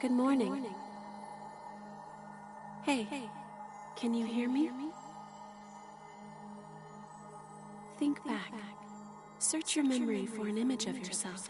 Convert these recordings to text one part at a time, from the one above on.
Good morning. Hey, can you hear me? Think back. Search your memory for an image of yourself.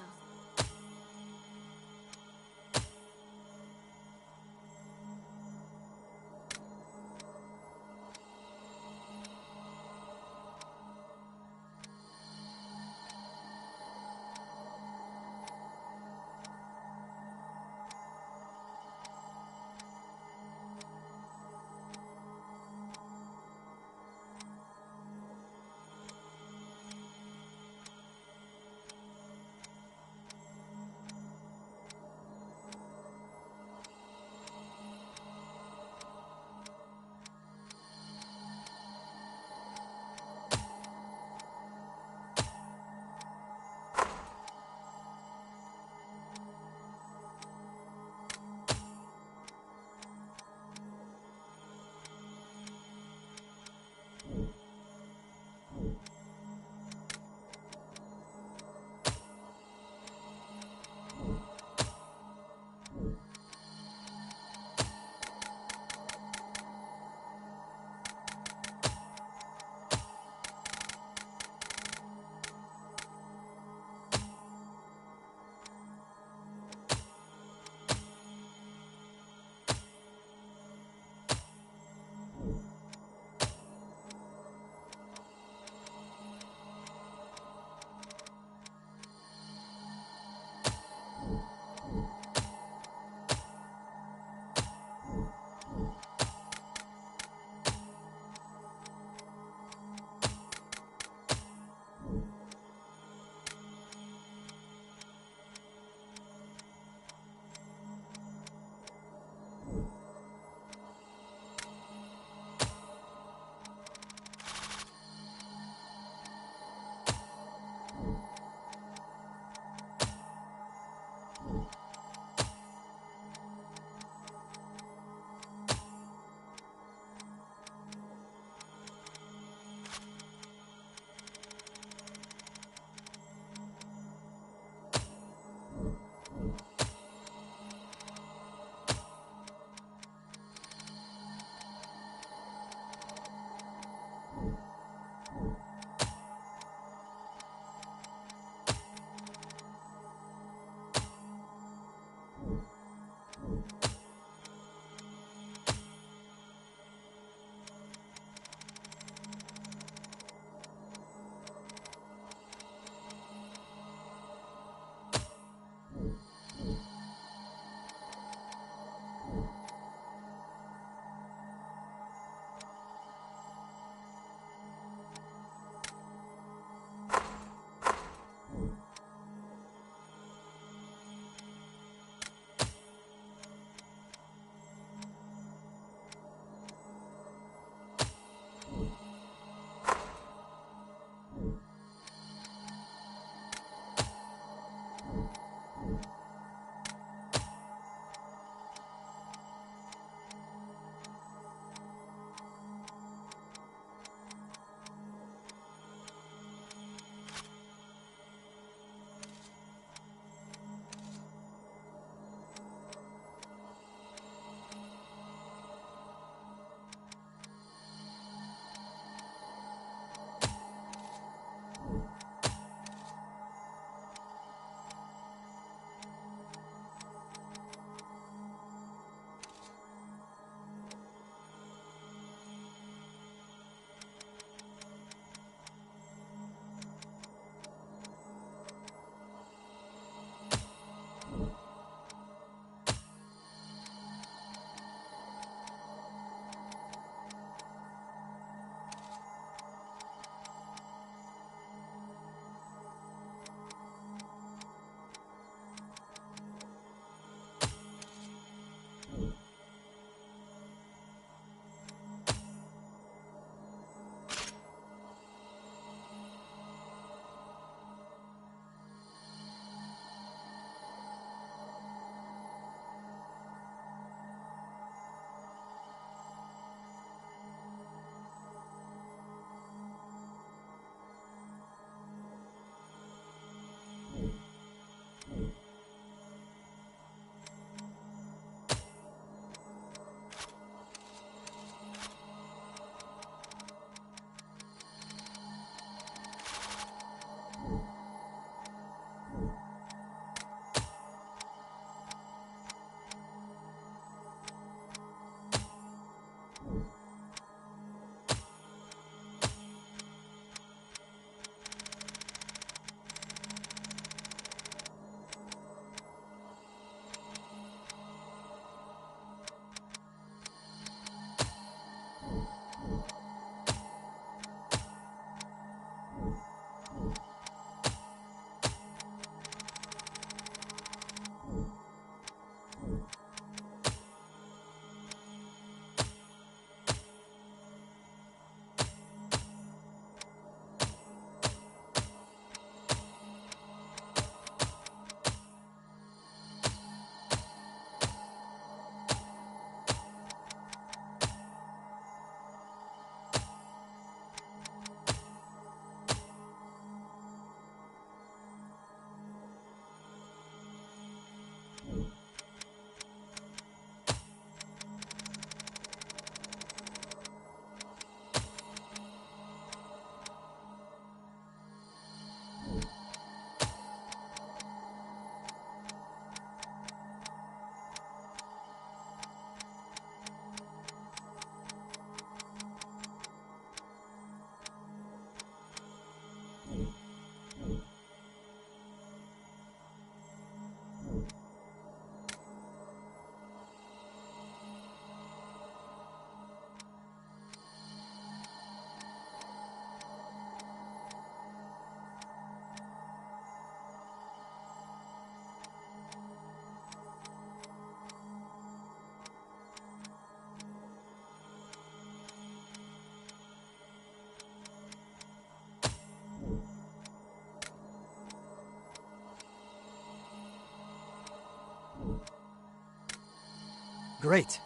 Great.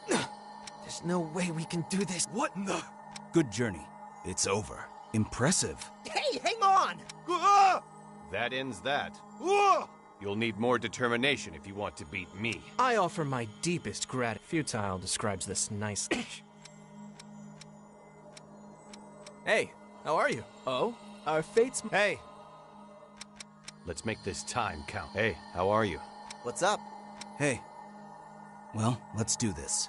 There's no way we can do this. What in the... Good journey. It's over. Impressive. Hey, hang on! That ends that. You'll need more determination if you want to beat me. I offer my deepest gratitude. Futile describes this nicely. Hey, how are you? Oh? Our fates... Hey, Let's make this time count. Hey, how are you? what's up? Hey. Well, let's do this.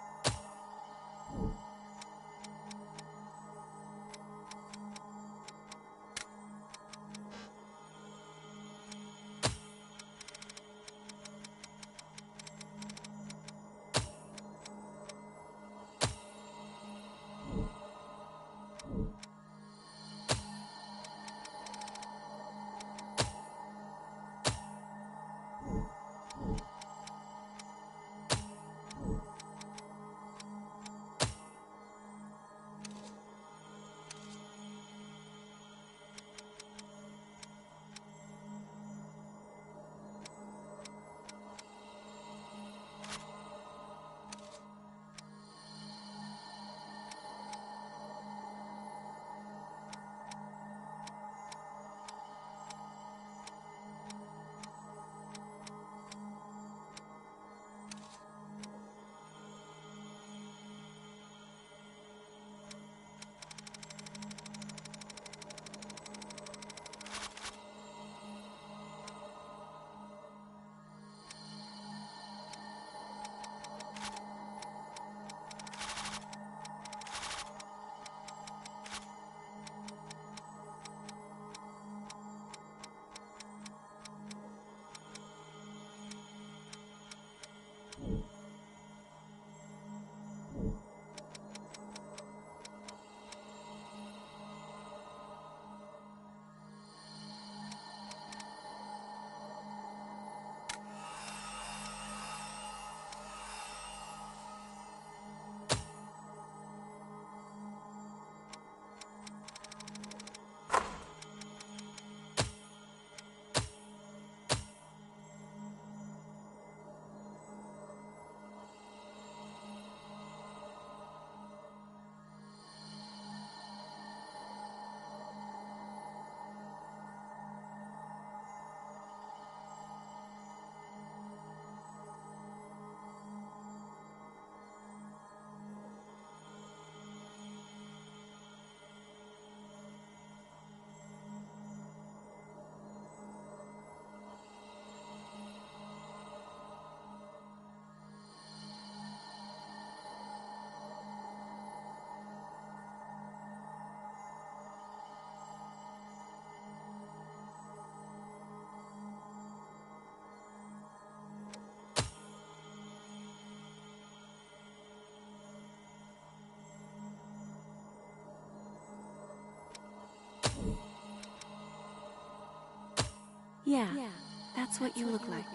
Yeah, that's what you look like.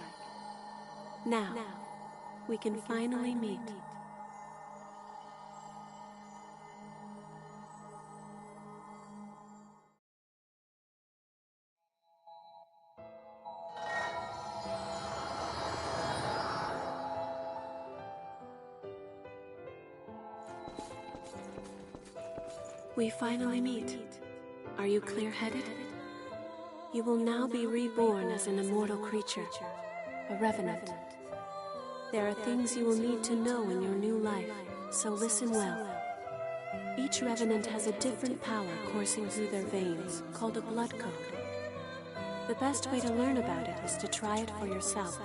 Now, we can finally meet. We finally meet. Are you clear-headed? You will now be reborn as an immortal creature, a revenant. There are things you will need to know in your new life, so listen well. Each revenant has a different power coursing through their veins, called a blood code. The best way to learn about it is to try it for yourself.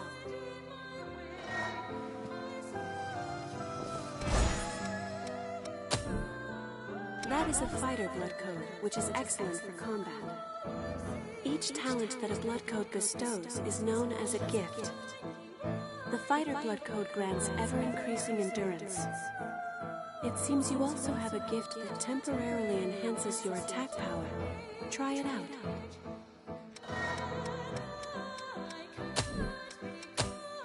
That is a fighter blood code, which is excellent for combat. Each talent that a blood code bestows is known as a gift. The fighter blood code grants ever-increasing endurance. It seems you also have a gift that temporarily enhances your attack power. Try it out.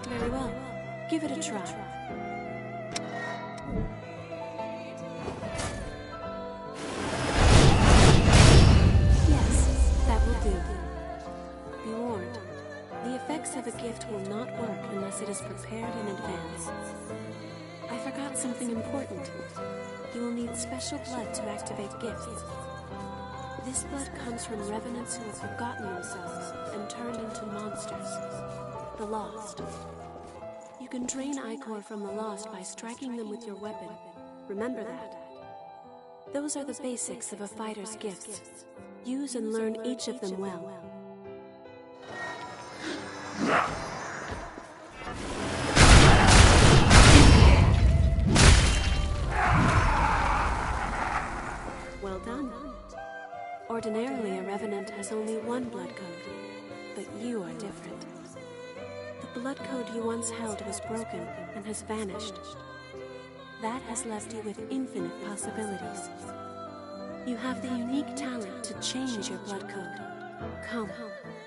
Very well. Give it a try. Be warned, the effects of a gift will not work unless it is prepared in advance. forgot something important. You will need special blood to activate gifts. This blood comes from revenants who have forgotten themselves and turned into monsters. The Lost. You can drain Ichor from the Lost by striking them with your weapon. Remember that. Those are the basics of a fighter's gifts. Use and learn each of them well. Well done. Ordinarily, a Revenant has only one blood code, but you are different. The blood code you once held was broken and has vanished. That has left you with infinite possibilities. You have the unique talent to change your blood code. Come,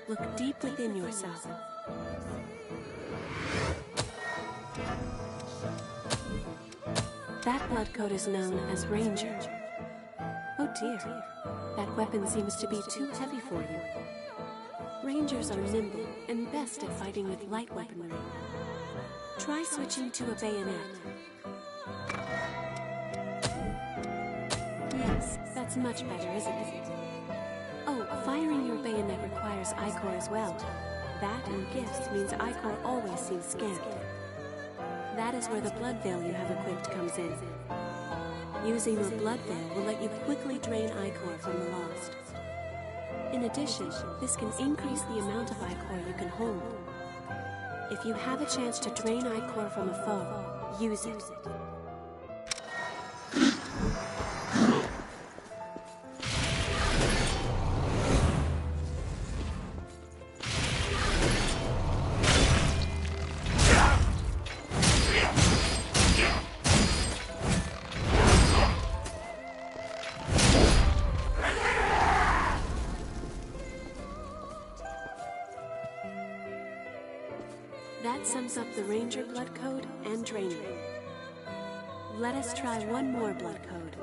look deep within yourself. That blood code is known as Ranger. Oh dear, that weapon seems to be too heavy for you. Rangers are nimble and best at fighting with light weaponry. Try switching to a bayonet. Yes, that's much better, isn't it? Oh, firing your bayonet requires Ichor as well. That and gifts means Ichor always seems scant. That is where the blood veil you have equipped comes in. Using your blood veil will let you quickly drain Ichor from the Lost. In addition, this can increase the amount of Ichor you can hold. If you have a chance to drain Ichor from a foe, use it. That sums up the Ranger blood code and draining. Let us try one more blood code.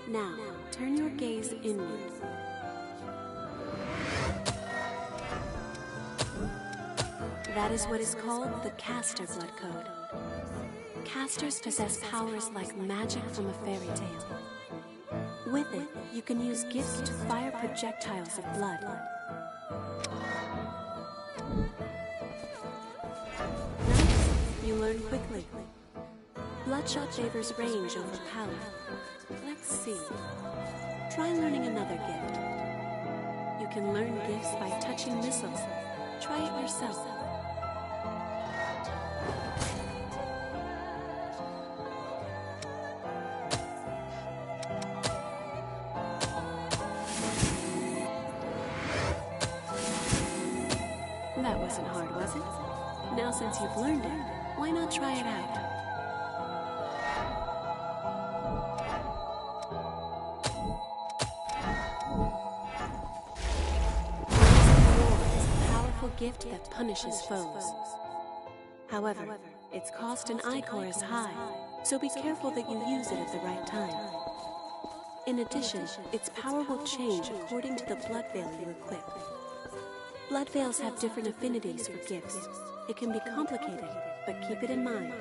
Now, turn your gaze inward. That is what is called the Caster blood code. Casters possess powers like magic from a fairy tale. With it, you can use gifts to fire projectiles of blood. You learn quickly. Bloodshot favors range over power. Let's see. Try learning another gift. You can learn gifts by touching missiles. Try it yourself. That wasn't hard, was it? Now since you've learned it, why not try it out? Is a powerful gift that punishes foes. However, its cost in Ichor is high, so be careful that you use it at the right time. In addition, its power will change according to the blood veil you equip. Blood veils have different affinities for gifts. It can be complicated, but keep it in mind.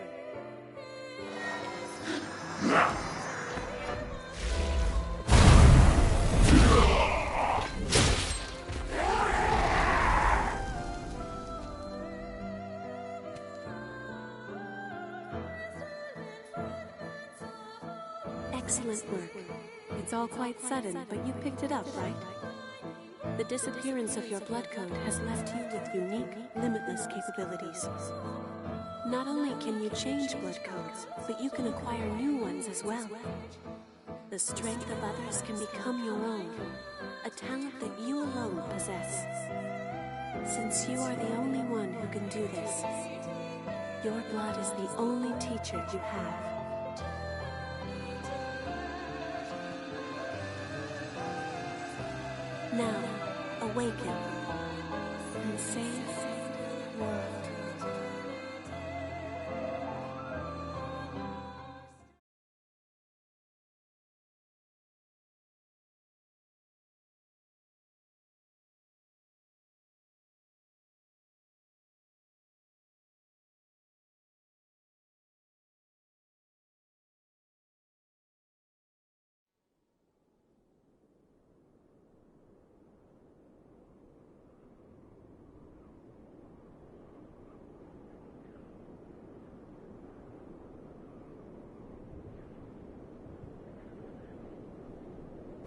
Excellent work. It's all quite sudden, but you picked it up, right? The disappearance of your blood code has left you with unique, limitless capabilities. Not only can you change blood codes, but you can acquire new ones as well. The strength of others can become your own, a talent that you alone possess. Since you are the only one who can do this, your blood is the only teacher you have. Now, awaken and save the world.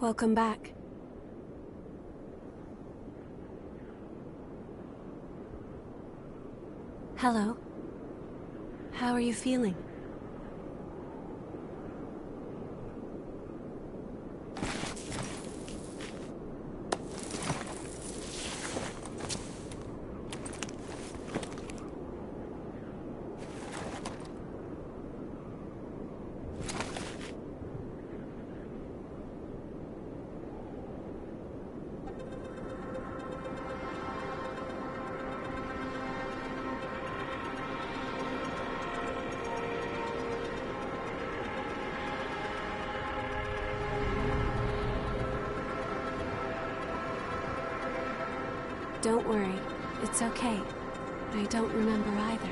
Welcome back. Hello. How are you feeling? Don't worry, it's okay. I don't remember either.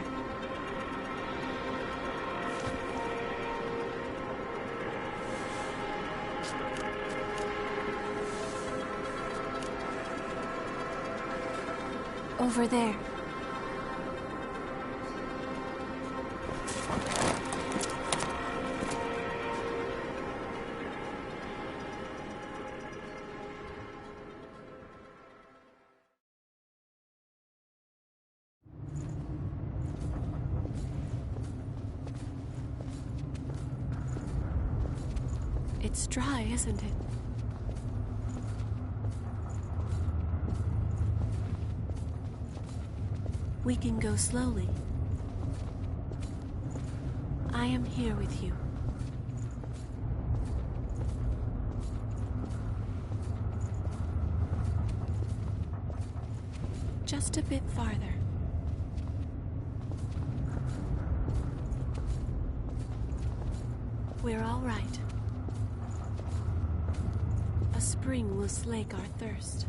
Over there. It's dry, isn't it? We can go slowly. I am here with you. Just a bit farther. We're all right. A spring will slake our thirst.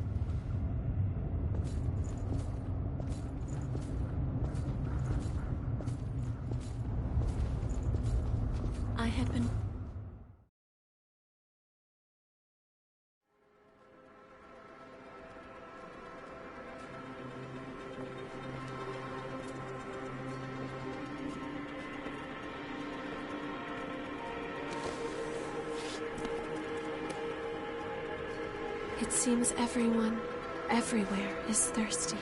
I had been... It seems everyone, everywhere, is thirsty.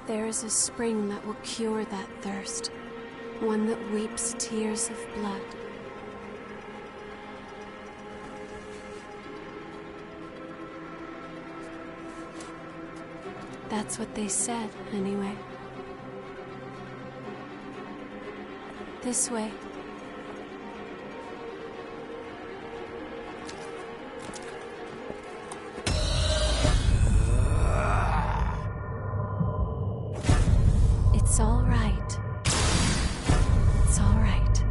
There is a spring that will cure that thirst, one that weeps tears of blood. That's what they said, anyway. This way. It's all right. It's all right.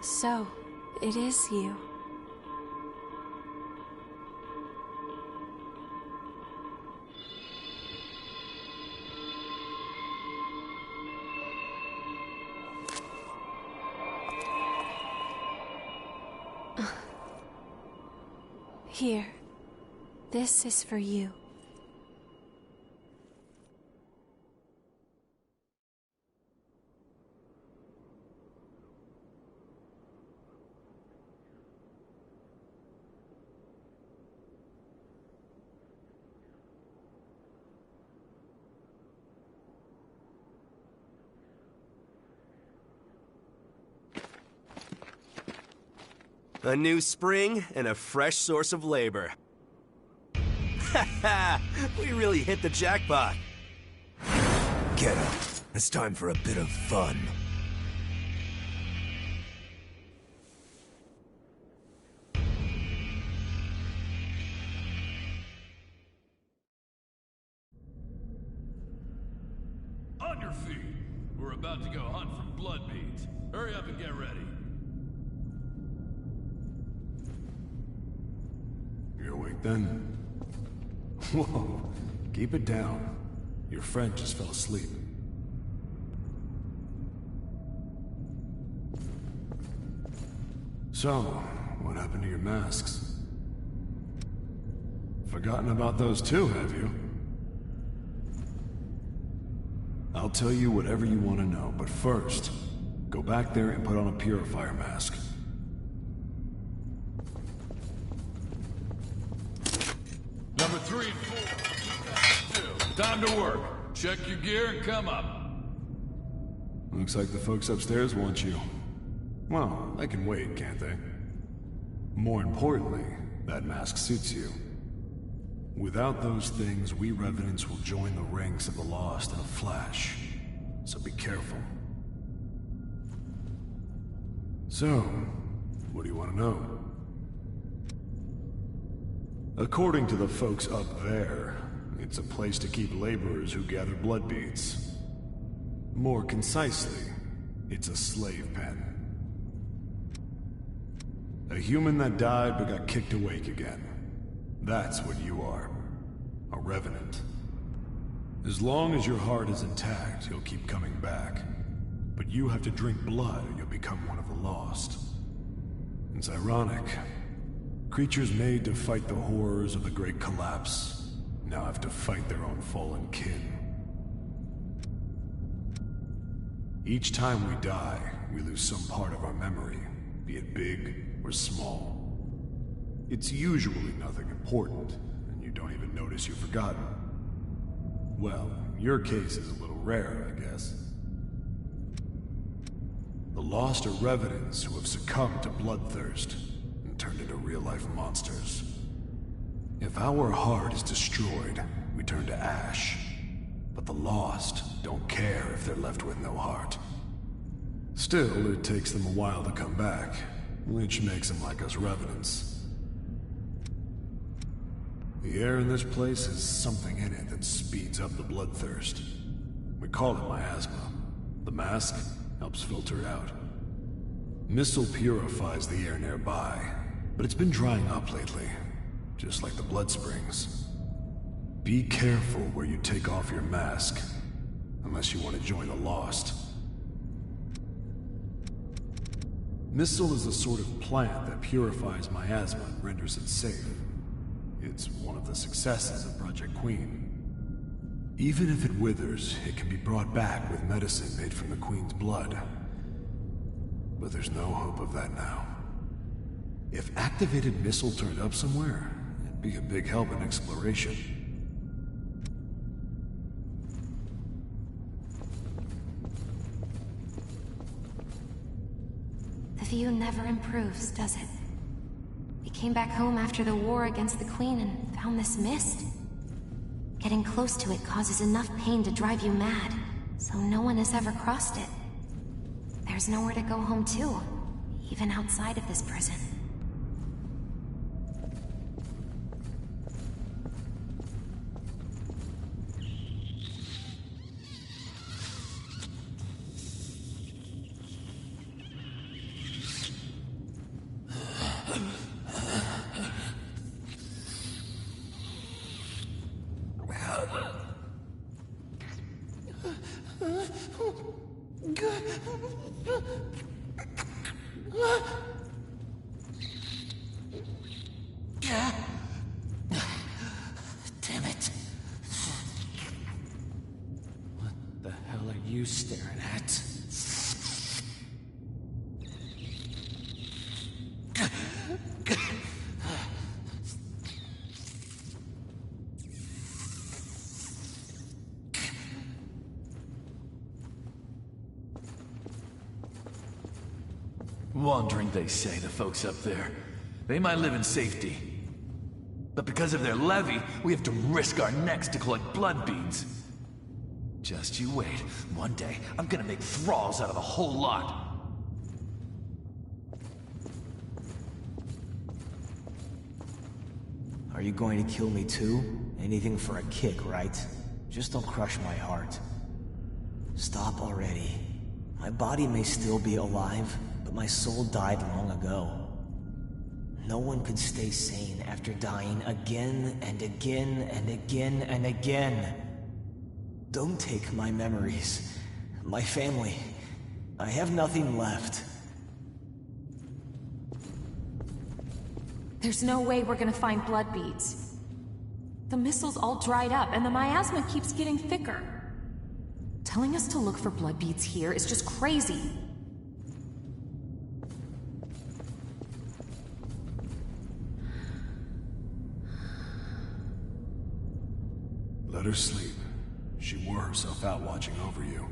So, it is you. Here. This is for you. A new spring and a fresh source of labor. Ha ha! We really hit the jackpot. Get up. It's time for a bit of fun. your feet. We're about to go hunt for blood beads. Hurry up and get ready. You're awake then? Whoa, keep it down. Your friend just fell asleep. So, what happened to your masks? Forgotten about those too, have you? I'll tell you whatever you want to know, but first, go back there and put on a purifier mask. Number 3 and 4. Time to work. Check your gear and come up. Looks like the folks upstairs want you. Well, they can wait, can't they? More importantly, that mask suits you. Without those things, we Revenants will join the ranks of the Lost in a flash. So be careful. So, what do you want to know? According to the folks up there, it's a place to keep laborers who gather blood beads. More concisely, it's a slave pen. A human that died but got kicked awake again. That's what you are. A Revenant. As long as your heart is intact, you'll keep coming back. But you have to drink blood or you'll become one of the Lost. It's ironic. Creatures made to fight the horrors of the Great Collapse now have to fight their own fallen kin. Each time we die, we lose some part of our memory, be it big or small. It's usually nothing important, and you don't even notice you've forgotten. Well, your case is a little rare, I guess. The Lost are Revenants who have succumbed to bloodthirst and turned into real-life monsters. If our heart is destroyed, we turn to ash. But the Lost don't care if they're left with no heart. Still, it takes them a while to come back, which makes them like us Revenants. The air in this place has something in it that speeds up the bloodthirst. We call it miasma. The mask helps filter it out. Missile purifies the air nearby, but it's been drying up lately, just like the blood springs. Be careful where you take off your mask, unless you want to join the Lost. Missile is a sort of plant that purifies miasma and renders it safe. It's one of the successes of Project Queen. Even if it withers, it can be brought back with medicine made from the Queen's blood. But there's no hope of that now. If activated Missile turned up somewhere, it'd be a big help in exploration. The view never improves, does it? We came back home after the war against the Queen and found this mist. Getting close to it causes enough pain to drive you mad, so no one has ever crossed it. There's nowhere to go home to, even outside of this prison. Damn it. What the hell are you staring at? Wandering, they say, the folks up there. They might live in safety. But because of their levy, we have to risk our necks to collect blood beads. Just you wait. One day, I'm gonna make thralls out of the whole lot. Are you going to kill me too? Anything for a kick, right? Just don't crush my heart. Stop already. My body may still be alive, but my soul died long ago. No one could stay sane after dying again and again and again and again. Don't take my memories, my family. I have nothing left. There's no way we're gonna find blood beads. The missile's all dried up, and the miasma keeps getting thicker. Telling us to look for blood beads here is just crazy. Let her sleep. She wore herself out watching over you.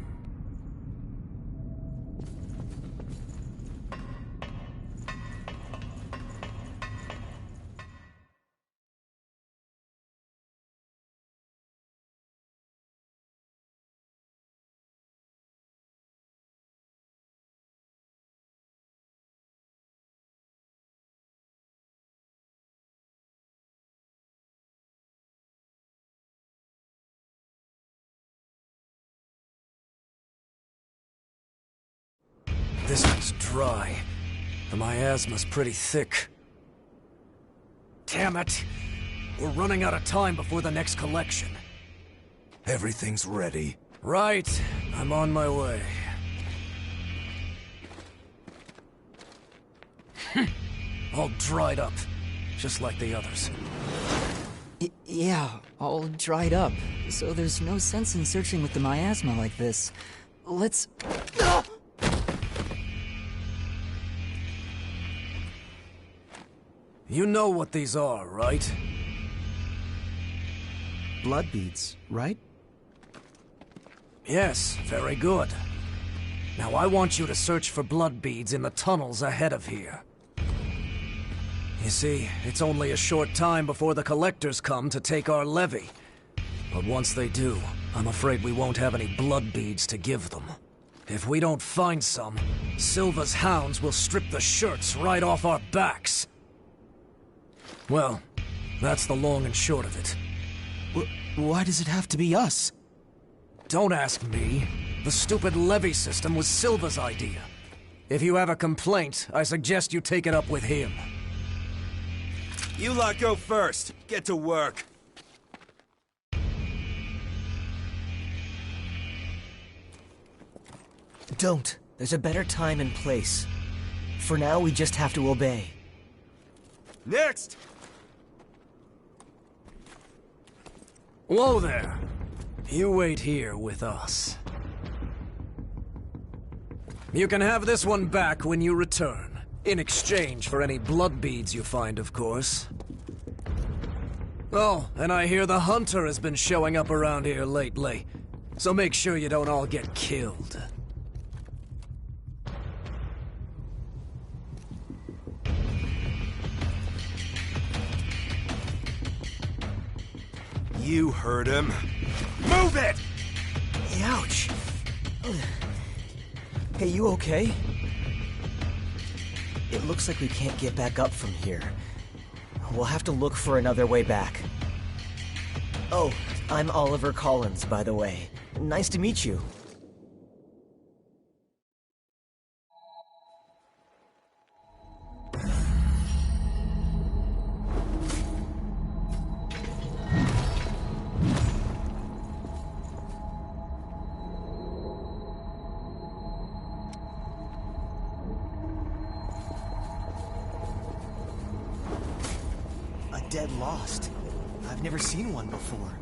This one's dry. The miasma's pretty thick. Damn it! We're running out of time before the next collection. Everything's ready. Right. I'm on my way. All dried up. Just like the others. Yeah, all dried up. So there's no sense in searching with the miasma like this. Let's... You know what these are, right? Blood beads, right? Yes, very good. Now I want you to search for blood beads in the tunnels ahead of here. You see, it's only a short time before the collectors come to take our levy. But once they do, I'm afraid we won't have any blood beads to give them. If we don't find some, Silva's hounds will strip the shirts right off our backs. Well, that's the long and short of it. Why does it have to be us? Don't ask me. The stupid levy system was Silva's idea. If you have a complaint, I suggest you take it up with him. You lot go first. Get to work. Don't. There's a better time and place. For now, we just have to obey. Next! Whoa there. You wait here with us. You can have this one back when you return. In exchange for any blood beads you find, of course. Oh, and I hear the hunter has been showing up around here lately. So make sure you don't all get killed. You heard him. Move it! Ouch! Hey, you okay? It looks like we can't get back up from here. We'll have to look for another way back. Oh, I'm Oliver Collins, by the way. Nice to meet you. Dead lost. I've never seen one before.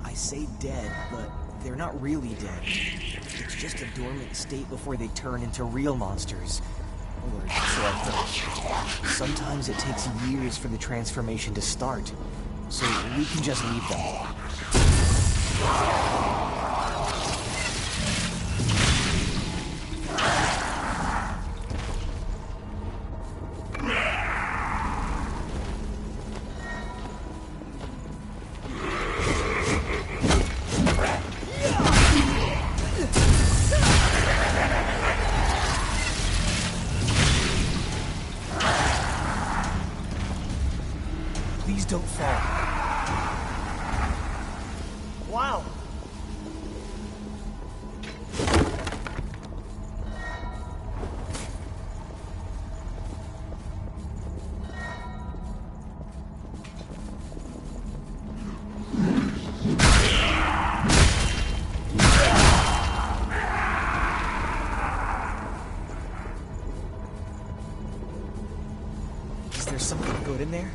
I say dead, but they're not really dead. It's just a dormant state before they turn into real monsters. Or so I've heard. Sometimes it takes years for the transformation to start, so we can just leave them. Please don't fall. Wow. good in there?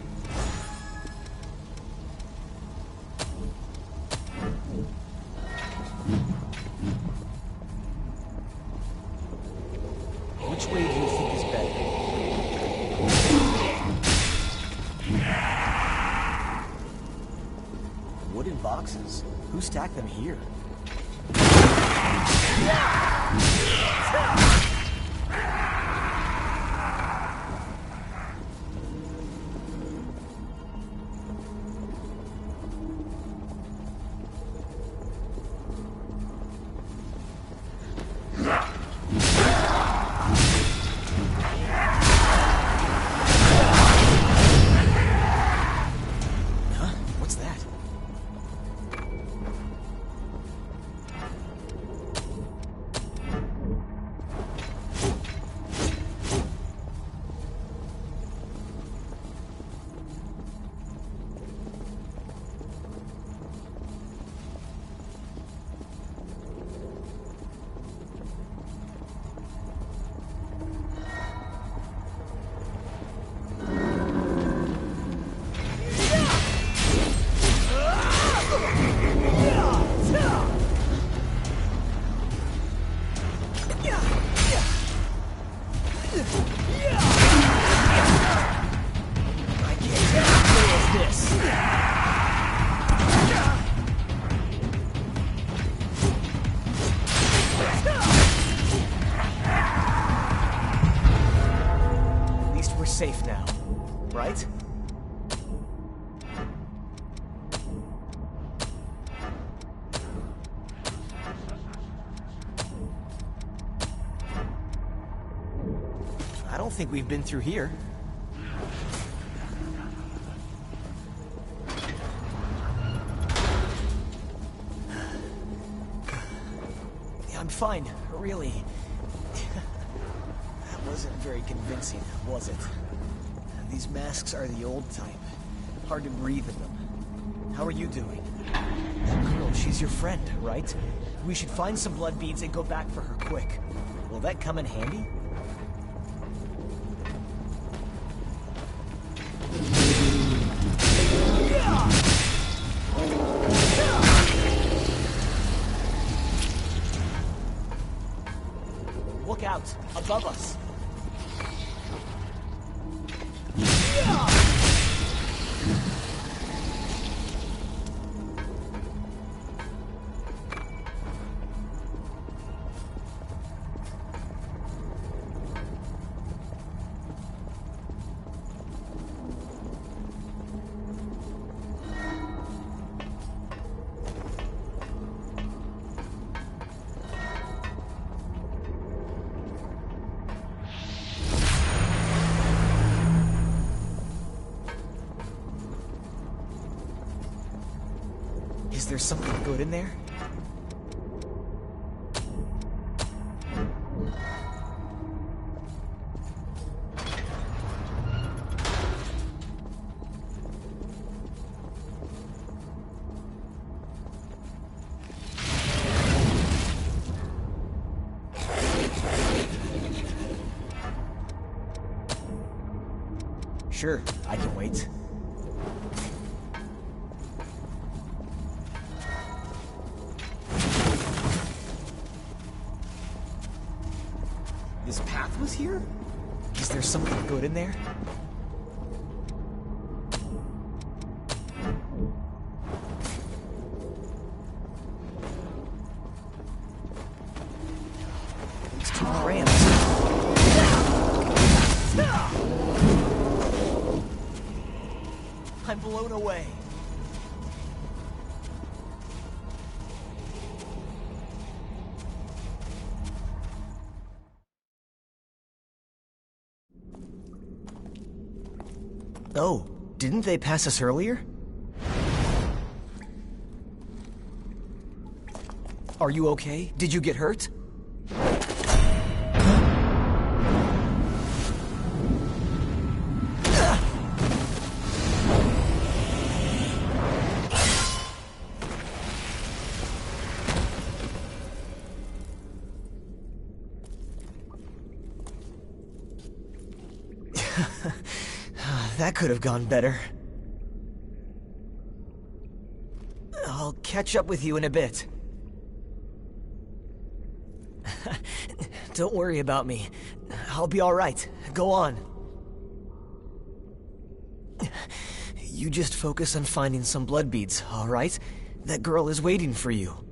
Which way do you think is better? Wooden boxes? Who stacked them here? What's that? Safe now, right? I don't think we've been through here. I'm fine, really. That wasn't very convincing, was it? These masks are the old type. Hard to breathe in them. How are you doing? That girl, she's your friend, right? We should find some blood beads and go back for her quick. Will that come in handy? Look out! Above us! Is there something good in there? Sure, I can wait. This path was here? Is there something good in there? It's too cramped. I'm blown away. Oh, didn't they pass us earlier? Are you okay? Did you get hurt? that could have gone better. I'll catch up with you in a bit. Don't worry about me. I'll be alright. Go on. You just focus on finding some blood beads, alright? That girl is waiting for you.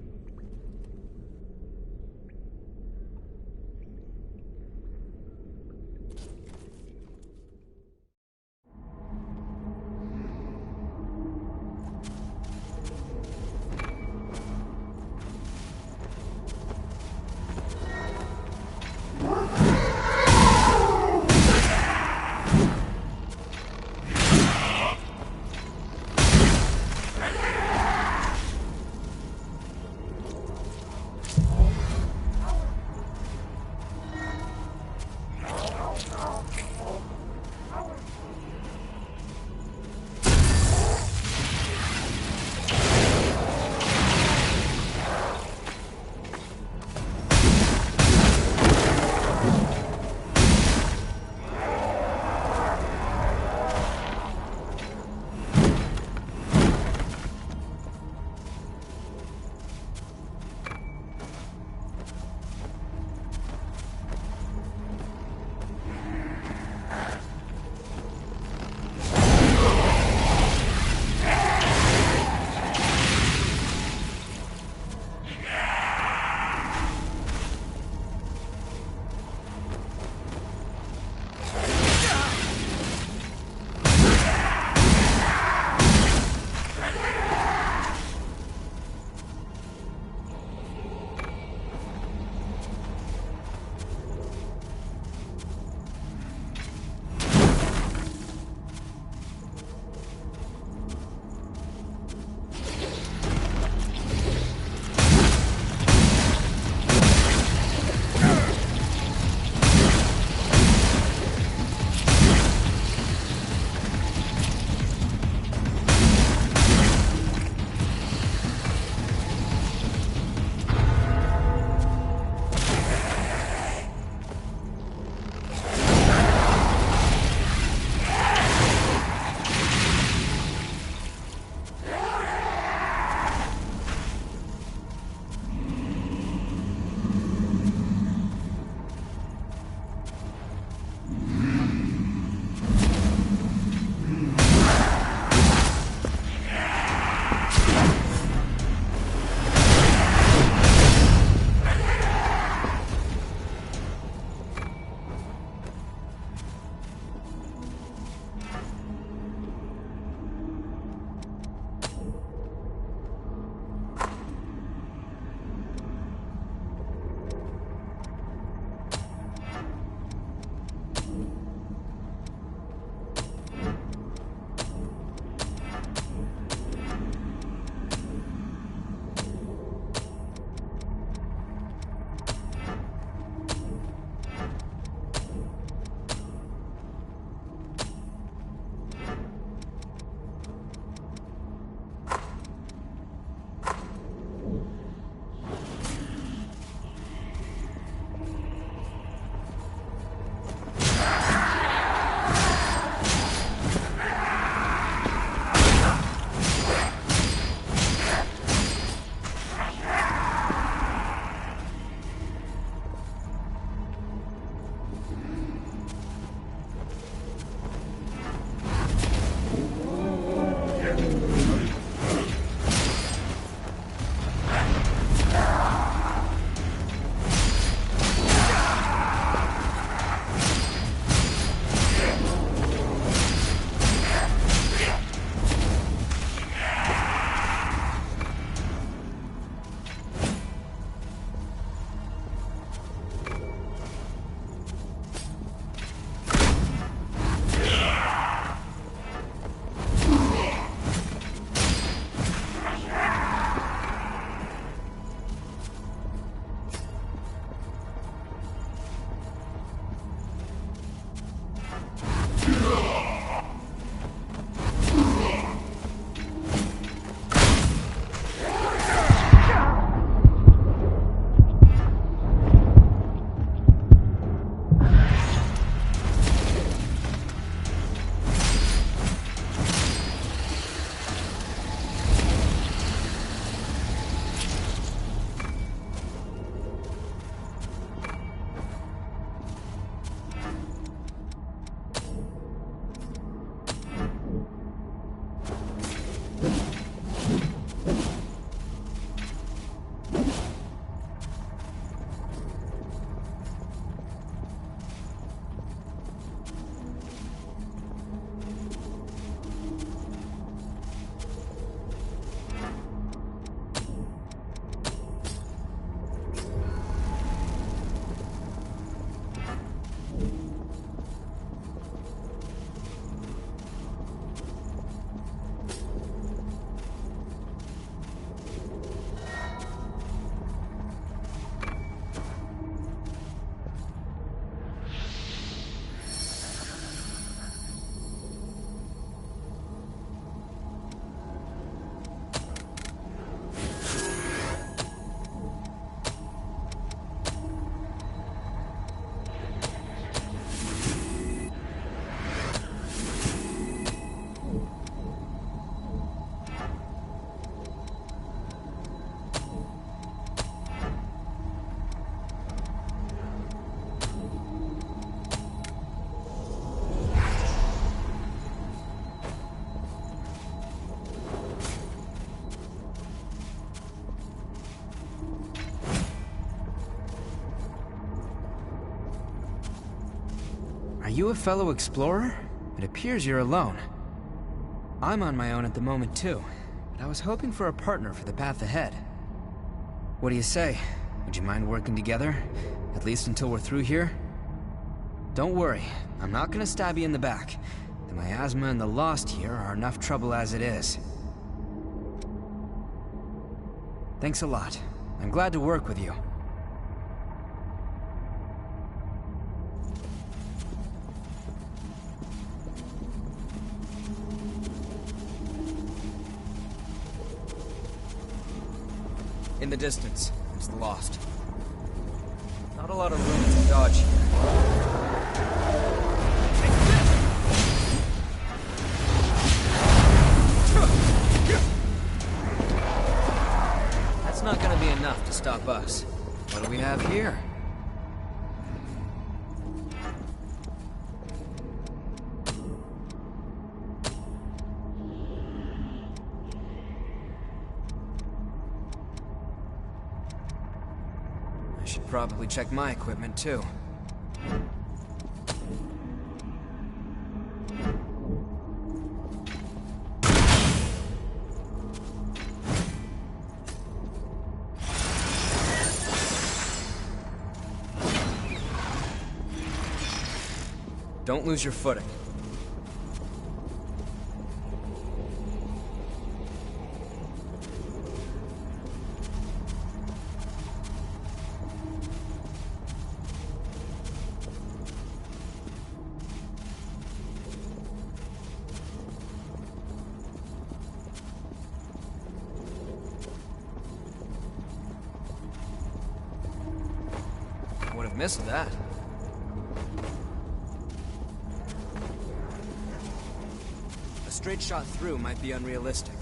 you a fellow explorer? It appears you're alone. I'm on my own at the moment too, but I was hoping for a partner for the path ahead. What do you say? Would you mind working together? At least until we're through here? Don't worry, I'm not gonna stab you in the back. The miasma and the Lost here are enough trouble as it is. Thanks a lot. I'm glad to work with you. In the distance, it's the Lost. Not a lot of room to dodge here. That's not gonna be enough to stop us. What do we have here? I should probably check my equipment too. Don't lose your footing. Would have missed that. A straight shot through might be unrealistic.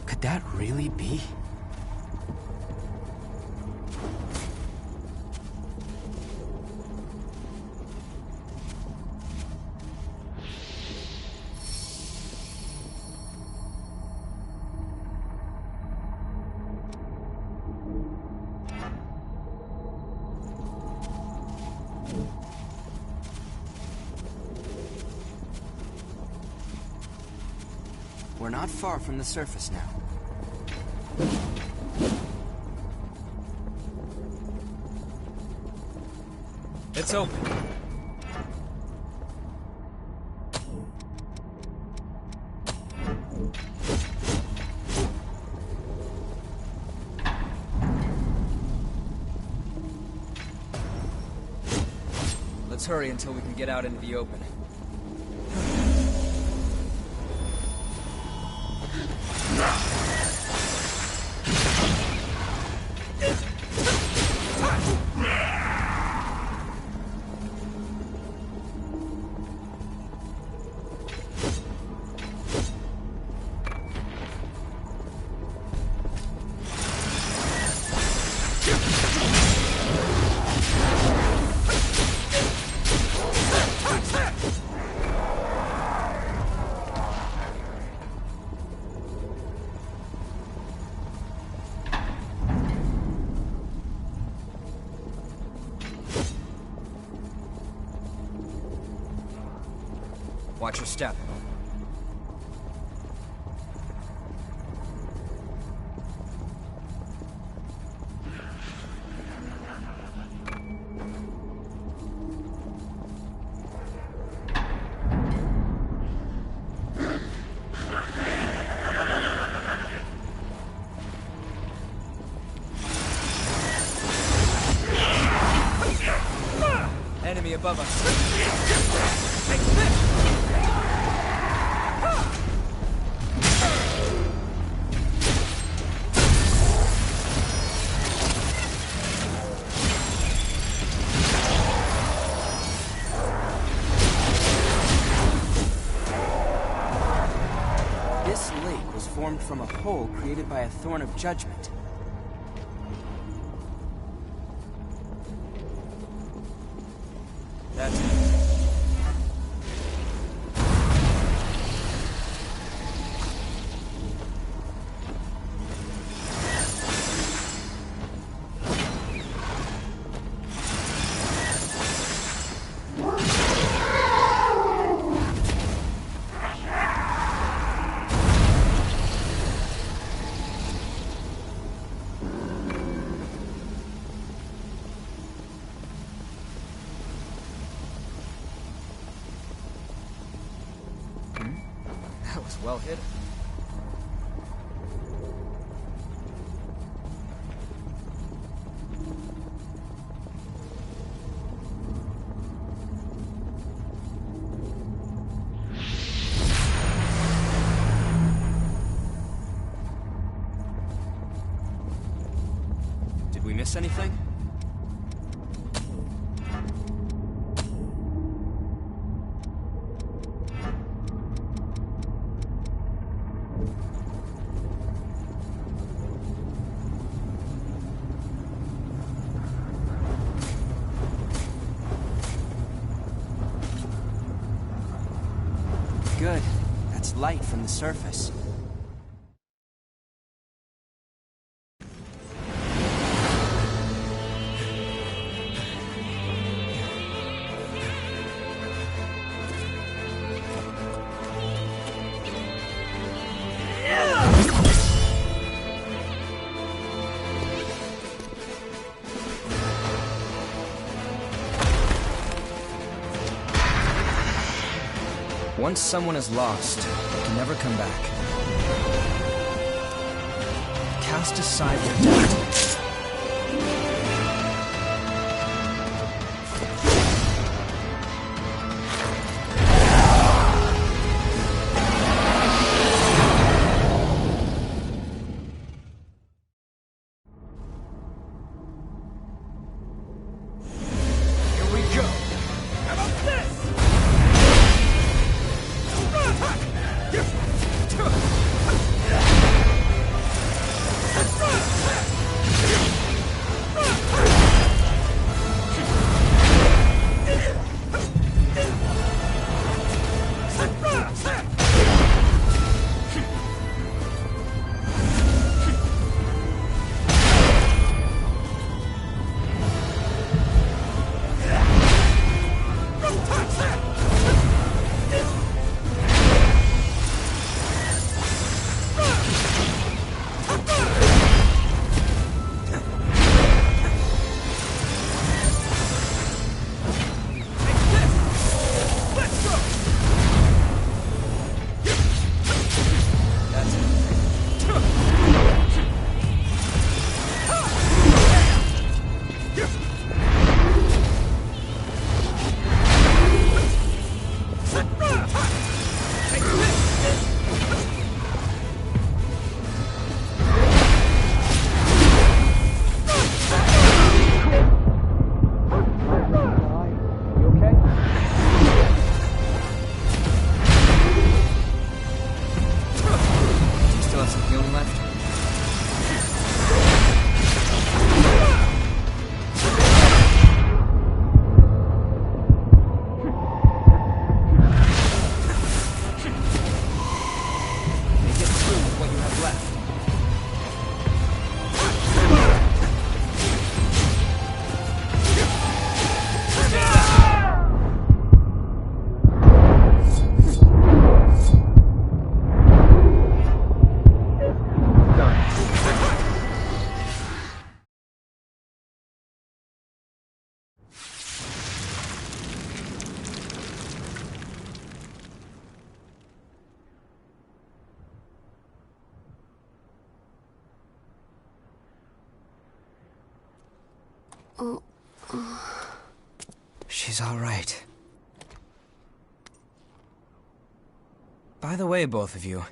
Could that really be? We're not far from the surface now. It's open. Let's hurry until we can get out into the open. Watch your step. Enemy above us. Take this! This lake was formed from a hole created by a Thorn of Judgment. That's it. That was well hidden. Did we miss anything? Good. That's light from the surface. Once someone is lost, they can never come back. Cast aside their doubt. Here we go. How about this? She's all right. By the way, both of you.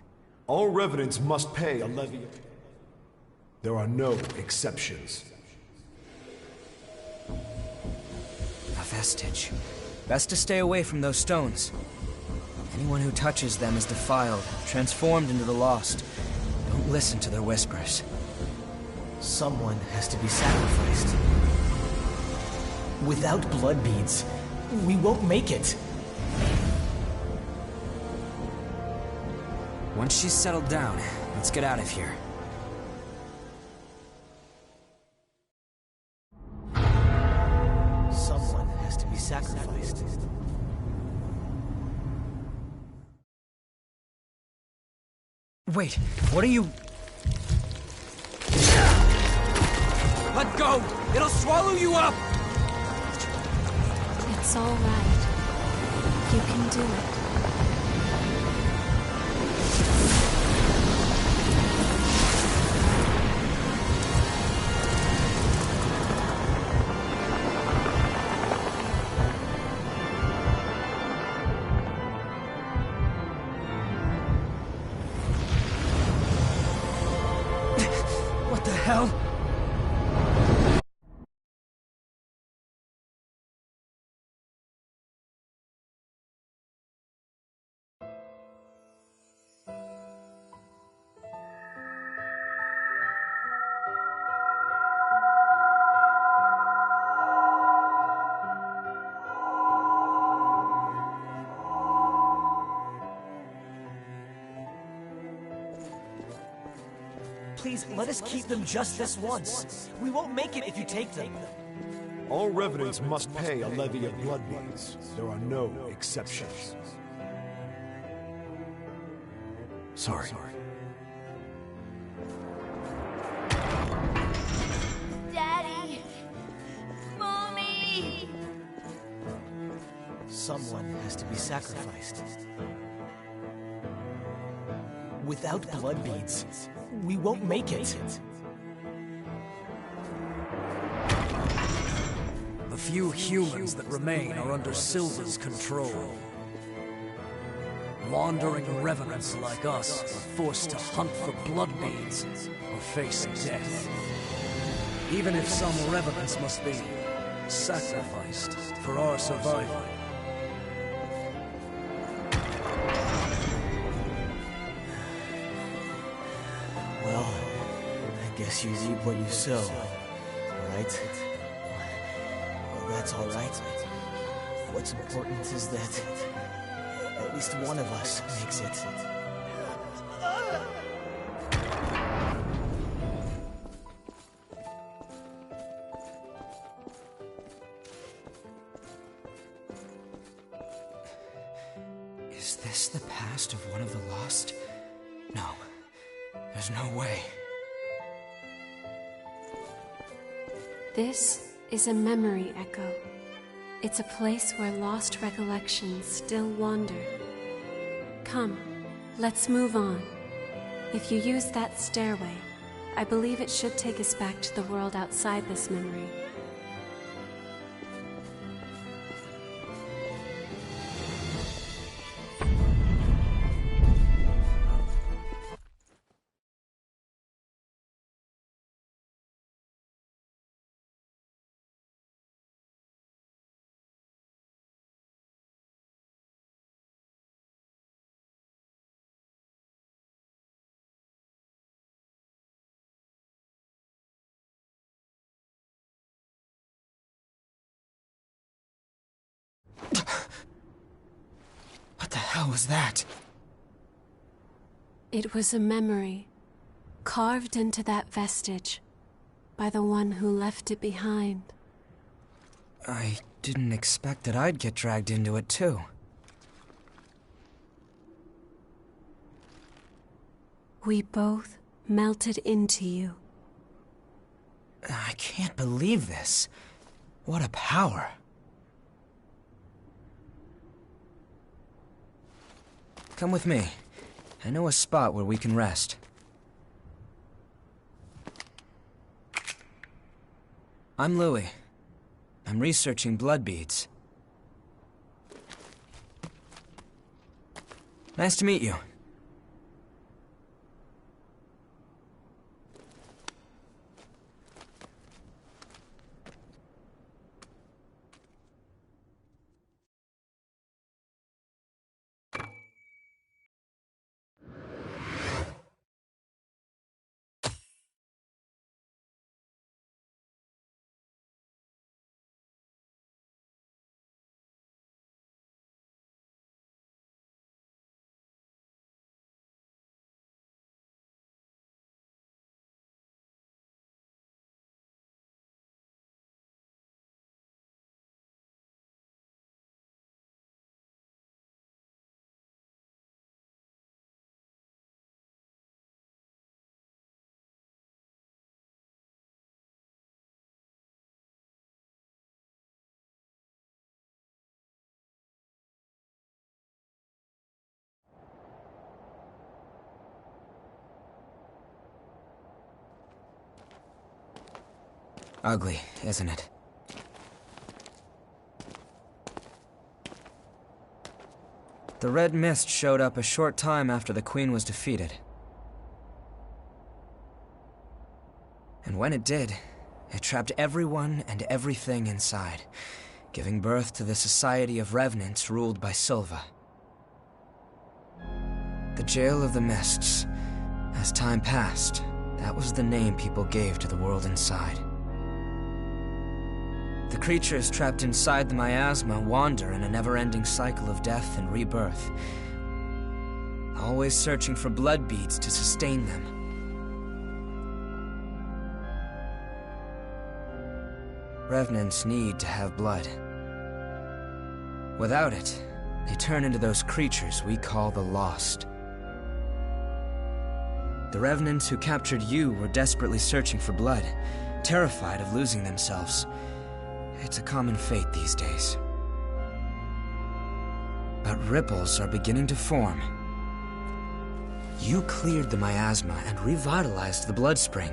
All revenants must pay a levy. There are no exceptions. A vestige. Best to stay away from those stones. Anyone who touches them is defiled, transformed into the lost. Don't listen to their whispers. Someone has to be sacrificed. Without blood beads, we won't make it. Once she's settled down, let's get out of here. Someone has to be sacrificed. Wait, what are you... Let go! It'll swallow you up! It's all right. You can do it. What the hell? Please, let us keep them just this once. We won't make it if you take them. All revenants must pay a levy of blood beads. There are no exceptions. Sorry. Daddy! Mommy! Someone has to be sacrificed. Without blood beads, we won't make it. The few humans that remain are under Silva's control. Wandering revenants like us are forced to hunt for blood beads or face death. Even if some revenants must be sacrificed for our survival. Well, I guess you reap what you sow, right? Well, that's all right. What's important is that at least one of us makes it. Is this the past of one of the lost? No. There's no way. This is a memory echo. It's a place where lost recollections still wander. Come, let's move on. If you use that stairway, I believe it should take us back to the world outside this memory. What the hell was that? It was a memory, carved into that vestige, by the one who left it behind. I didn't expect that I'd get dragged into it, too. We both melted into you. I can't believe this. What a power. Come with me. I know a spot where we can rest. I'm Louis. I'm researching blood beads. Nice to meet you. Ugly, isn't it? The Red Mist showed up a short time after the Queen was defeated. And when it did, it trapped everyone and everything inside, giving birth to the Society of Revenants ruled by Silva. The Jail of the Mists. As time passed, that was the name people gave to the world inside. The creatures trapped inside the miasma wander in a never-ending cycle of death and rebirth, always searching for blood beads to sustain them. Revenants need to have blood. Without it, they turn into those creatures we call the Lost. The Revenants who captured you were desperately searching for blood, terrified of losing themselves. It's a common fate these days. But ripples are beginning to form. You cleared the miasma and revitalized the blood spring.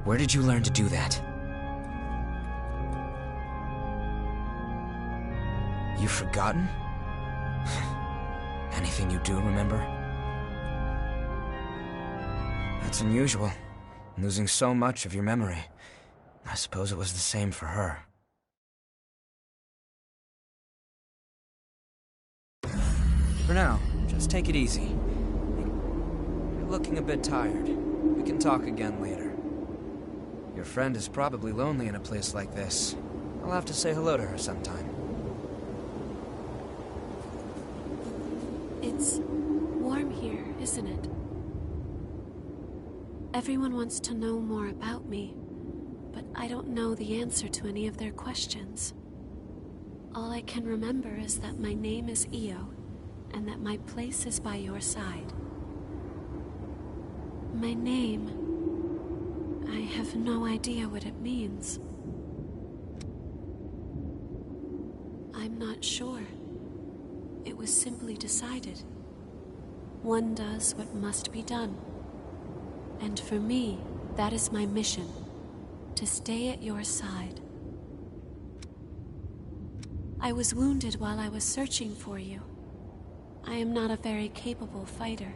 Where did you learn to do that? You've forgotten? Anything you do remember? That's unusual, losing so much of your memory. I suppose it was the same for her. For now, just take it easy. You're looking a bit tired. We can talk again later. Your friend is probably lonely in a place like this. I'll have to say hello to her sometime. It's warm here, isn't it? Everyone wants to know more about me, but I don't know the answer to any of their questions. All I can remember is that my name is Io, and that my place is by your side. My name... I have no idea what it means. I'm not sure. It was simply decided. One does what must be done. And for me, that is my mission, to stay at your side. I was wounded while I was searching for you. I am not a very capable fighter.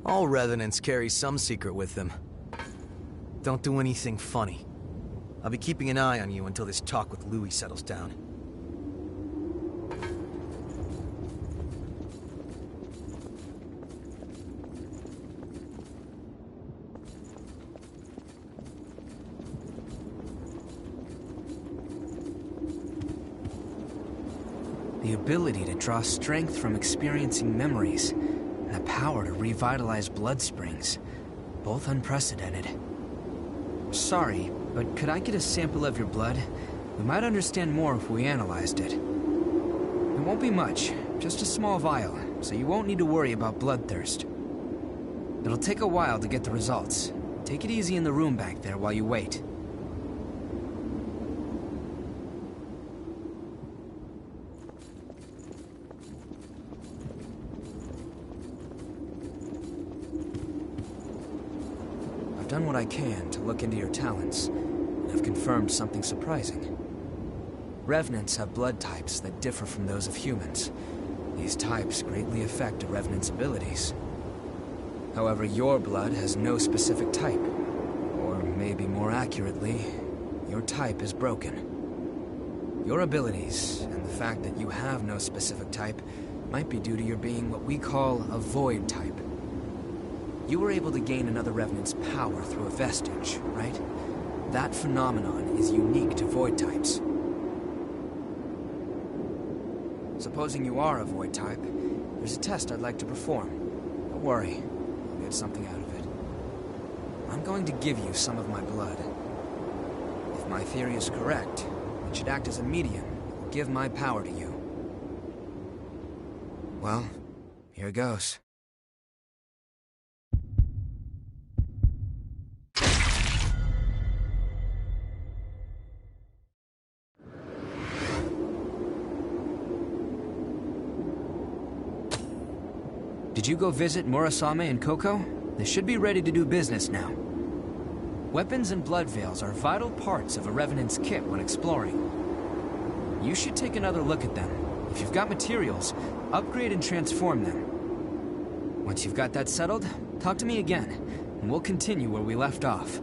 All Revenants carry some secret with them. Don't do anything funny. I'll be keeping an eye on you until this talk with Louis settles down. ability to draw strength from experiencing memories, and the power to revitalize blood springs. Both unprecedented. Sorry, but could I get a sample of your blood? We might understand more if we analyzed it. It won't be much, just a small vial, so you won't need to worry about bloodthirst. It'll take a while to get the results. Take it easy in the room back there while you wait. I've done what I can to look into your talents, and I've confirmed something surprising. Revenants have blood types that differ from those of humans. These types greatly affect a Revenant's abilities. However, your blood has no specific type. Or maybe more accurately, your type is broken. Your abilities, and the fact that you have no specific type, might be due to your being what we call a void type. You were able to gain another Revenant's power through a vestige, right? That phenomenon is unique to void types. Supposing you are a void type, there's a test I'd like to perform. Don't worry, I'll get something out of it. I'm going to give you some of my blood. If my theory is correct, it should act as a medium that will give my power to you. Well, here goes. Did you go visit Murasame and Koko? They should be ready to do business now. Weapons and blood veils are vital parts of a Revenant's kit when exploring. You should take another look at them. If you've got materials, upgrade and transform them. Once you've got that settled, talk to me again, and we'll continue where we left off.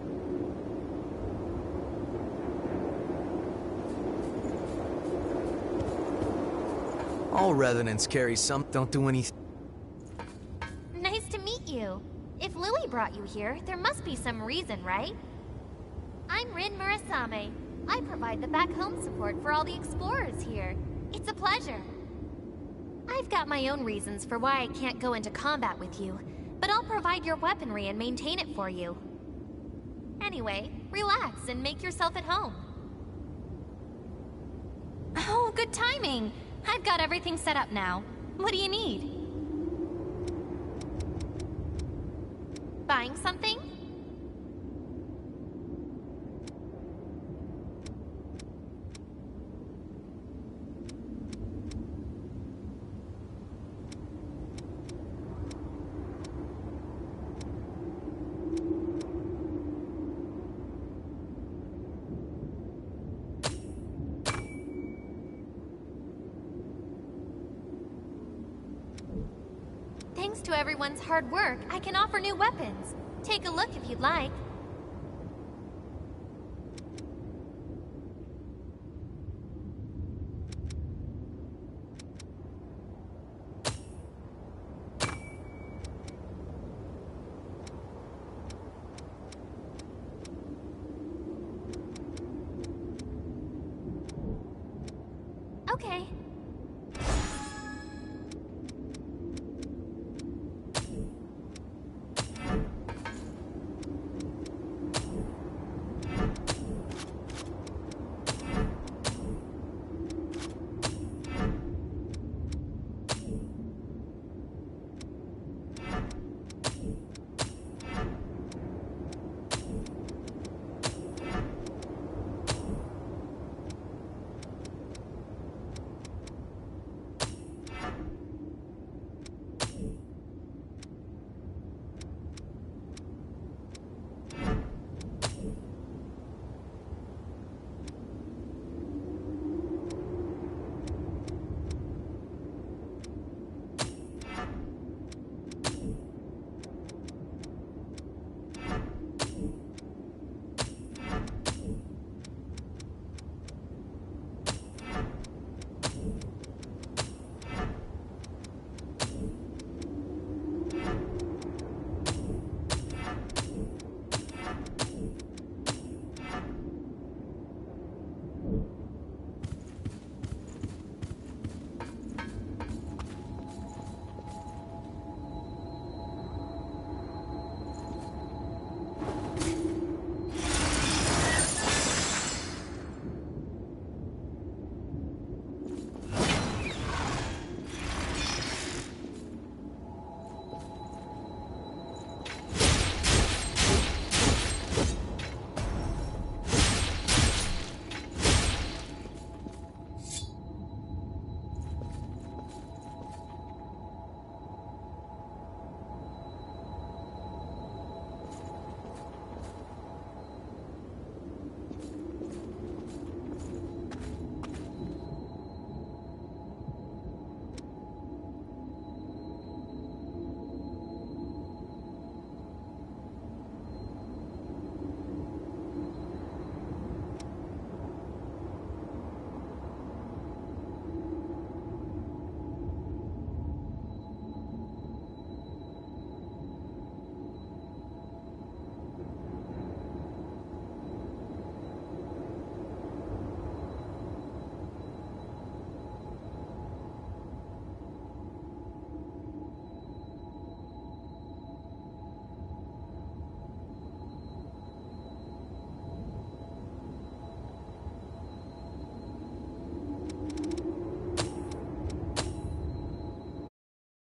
All Revenants carry some, don't do anything. Nice to meet you. If Louis brought you here, there must be some reason, right? I'm Rin Murasame. I provide the back home support for all the explorers here. It's a pleasure. I've got my own reasons for why I can't go into combat with you, but I'll provide your weaponry and maintain it for you. Anyway, relax and make yourself at home. Oh, good timing! I've got everything set up now. What do you need? Buying something? Thanks to everyone's hard work, I can offer new weapons. Take a look if you'd like. Okay.